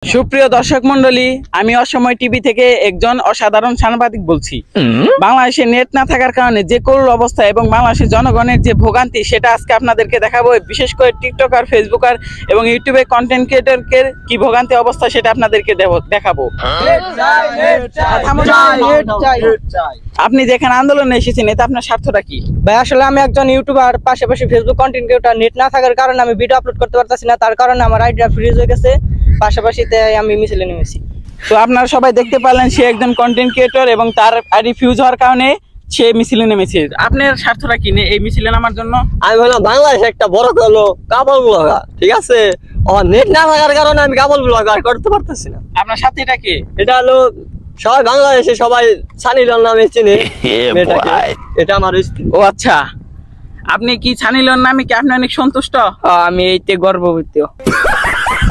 সুপ্রিয় দর্শক মন্ডলী, আমি অসময় টিভি থেকে একজন অসাধারণ সাংবাদিক বলছি। বাংলাদেশে নেট না থাকার কারণে যে করুণ অবস্থা এবং বাংলাদেশের জনগণের যে ভোগান্তি সেটা আজকে আপনাদেরকে দেখাবো। বিশেষ করে টিকটকার, ফেসবুকার এবং ইউটিউবে কন্টেন্ট ক্রিয়েটরদের কি ভোগান্তি অবস্থা সেটা আপনাদেরকে দেখাবো। আপনি যেখানে আন্দোলনে এসেছেন এতে আপনার স্বার্থটা কি? ভাই আসলে আমি একজন ইউটিউবার, পাশাপাশি ফেসবুক কন্টেন্ট ক্রিয়েটর। নেট না থাকার কারণে আমি ভিডিও আপলোড করতে পারতেছি না, তার কারণে আমার আইডিটা ফ্রিজ হয়ে গেছে। পাশাপাশি আমি মিছিলে নেমেছি। তো আপনারা সবাই দেখতে পারলেন সে একজন কন্টেন্ট ক্রিয়েটর এবং তার আইডি ফিউজ হওয়ার কারণে সে মিছিলে নেমেছে। আপনার স্বার্থটা কি এই মিছিলে নামার জন্য? আমি বললাম বাংলাদেশে একটা বড় হলো কাপল ব্লগার, ঠিক আছে, নেট না থাকার কারণে আমি কাপল ব্লগার করতে পারতেছি না। আপনার সাথীটা কি? এটা হলো সবাই বাংলাদেশে সবাই সানি লিওন নামে চিনে, এটা আমার স্ত্রী। ও আচ্ছা, আপনি কি সানি লিওন নামে কি আপনি অনেক সন্তুষ্ট? আমি এইতে গর্ববোধ।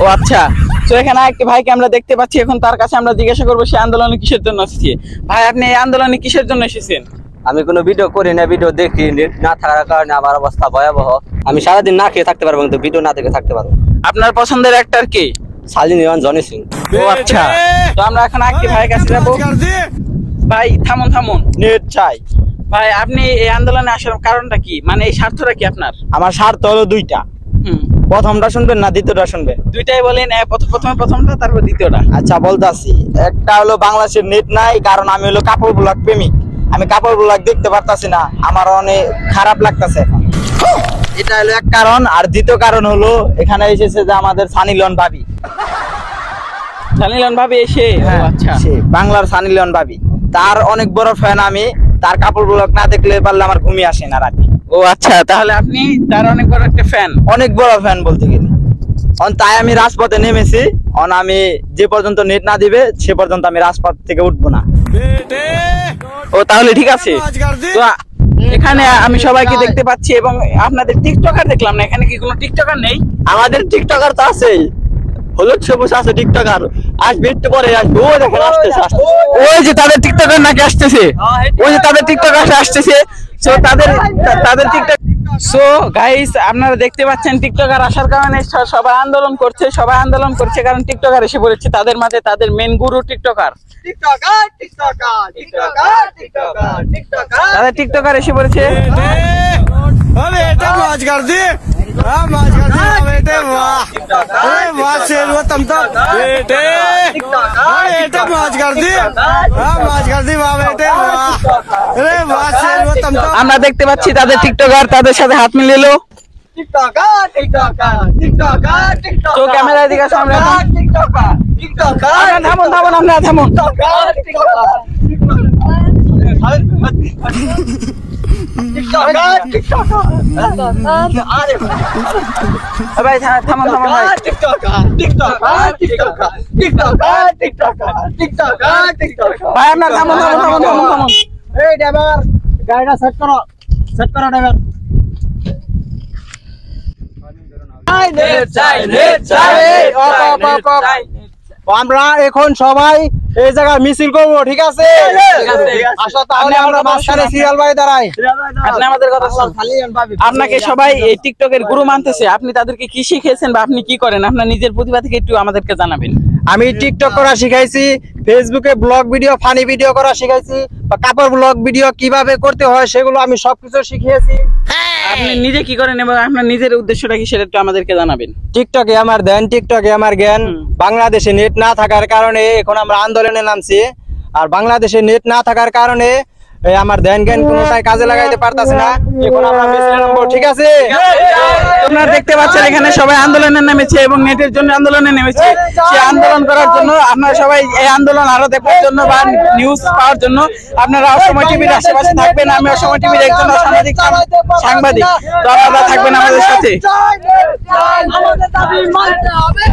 ও আচ্ছা, তো এখানে একটা ভাইকে আমরা দেখতে পাচ্ছি, এখন তার কাছে আমরা জিজ্ঞাসা করবো সে আন্দোলনে কিসের জন্য এসেছে। ভাই, আপনি এই আন্দোলনে কিসের জন্য এসেছেন? আমি কোনো ভিডিও করি না, ভিডিও দেখি, নেট না থাকার কারণে আমার অবস্থা ভয়াবহ। আমি সারাদিন না খেয়ে থাকতে পারবো, কিন্তু ভিডিও না দেখে থাকতে পারবো। আপনার পছন্দের অ্যাক্টর কে? সানি লিওন, জনি সিং। ও আচ্ছা, তো আমরা এখন একটি ভাইয়ের কাছে যাবো। ভাই থামুন, নেট চাই। ভাই আপনি এই আন্দোলনে আসার কারণটা কি, মানে এই স্বার্থটা কি আপনার? আমার স্বার্থ হলো দুইটা। প্রথমটা শুনবেন না দ্বিতীয়টা শুনবেন? দুইটাই বলেন, প্রথমে প্রথমটা তারপর দ্বিতীয়টা। আচ্ছা বলতাছি। একটা হলো বাংলাদেশের নেট নাই, কারণ আমি হলো কাপড় ব্লগ প্রেমিক। আমি কাপড় ব্লগ দেখতে পারতাছি না, আমার অনেক খারাপ লাগতেছে এখন। এটা হলো এক কারণ। আর দ্বিতীয় কারণ হলো এখানে এসেছে যে আমাদের সানি লিওন ভাবি। সানি লিওন ভাবি এসে? আচ্ছা, সে বাংলার সানি লিওন ভাবি, তার অনেক বড় ফ্যান আমি। তার কাপড় ব্লগ না দেখলে পারলে আমার ঘুমিয়ে আসে না রাতে। ও আচ্ছা, তাহলে আপনি তার অনেক বড় একটা ফ্যান? অনেক বড় ফ্যান বলতে গেলে। তাই আমি রাজপথে নেমেছি। আমি যে পর্যন্ত নেট না দিবে সে পর্যন্ত আমি রাজপথ থেকে উঠবো না। ও তাহলে ঠিক আছে। তো এখানে আমি সবাইকে দেখতে পাচ্ছি এবং আপনাদের টিকটকার দেখলাম না, এখানে কি কোনো টিকটকার নেই? আমাদের টিকটকার তো আছেই, হলুদ সবুজ আছে টিকটকার, আসবে একটু পরে আসবে। ও দেখেন আসতেছে, ওই যে তাদের টিকটকার নাকি আসতেছে, ওই যে তাদের টিকটকার আসতেছে। সো তাদের টিকটক। সো গাইস, আপনারা দেখতে পাচ্ছেন টিকটকার আসার কারণে সবাই আন্দোলন করছে কারণ টিকটকার এসে পড়েছে তাদের মাঝে, তাদের মেন গুরু টিকটকার। তাদের টিকটকার এসে পড়েছে। আমরা দেখতে পাচ্ছি তাদের টিকটকার তাদের সাথে হাত মিলিয়ে তো ক্যামেরা দিকে সামনে থামুন, আপনারা থামুন। ভাই থামুন ভাই। ভাই আপনার থামুন। এই ড্রাইভার, গাড়িটা সেট করো ড্রাইভার। আমরা এখন সবাই এই জায়গায় মিছিল করবো, ঠিক আছে? আসো তাহলে আমরা মাঝখানে সিরিয়াল বাই দাঁড়াই। আপনি আমাদের কথা আপনাকে সবাই এই টিকটকের গুরু মানতেছে। আপনি তাদেরকে কি শিখিয়েছেন বা আপনি কি করেন? আপনার নিজের প্রতিভা থেকে একটু আমাদেরকে জানাবেন। আমি টিকটক করা শিখাইছি, ফেসবুকে ব্লগ ভিডিও, ফানি ভিডিও করা শিখাইছি, বা কাপড় ব্লগ ভিডিও কিভাবে করতে হয় সেগুলো আমি সবকিছু শিখিয়েছি। আপনি নিজে কি করেন এবং আপনার নিজের উদ্দেশ্যটা কি সেটা একটু আমাদেরকে জানাবেন। টিকটকে আমার ধ্যান, টিকটকে আমার জ্ঞান। বাংলাদেশে নেট না থাকার কারণে এখন আমরা আন্দোলনে নামছি। আর বাংলাদেশে নেট না থাকার কারণে আমার ধ্যান জ্ঞান কোনোটাই কাজে লাগাইতে পারতাছি না। এখন আমরা মিছিলে নামবো, ঠিক আছে? আপনারা দেখতে পাচ্ছেন এখানে সবাই আন্দোলনে নেমেছে এবং নেটের জন্য আন্দোলনে নেমেছে। সেই আন্দোলন করার জন্য আপনারা সবাই এই আন্দোলন আরো দেখার জন্য বা নিউজ পাওয়ার জন্য আপনারা অসময় টিভির আশেপাশে থাকবেন। আমি অসময় টিভির একজন সাংবাদিক, তো আপনারা থাকবেন আমাদের সাথে। আমাদের দাবি মানতে হবে।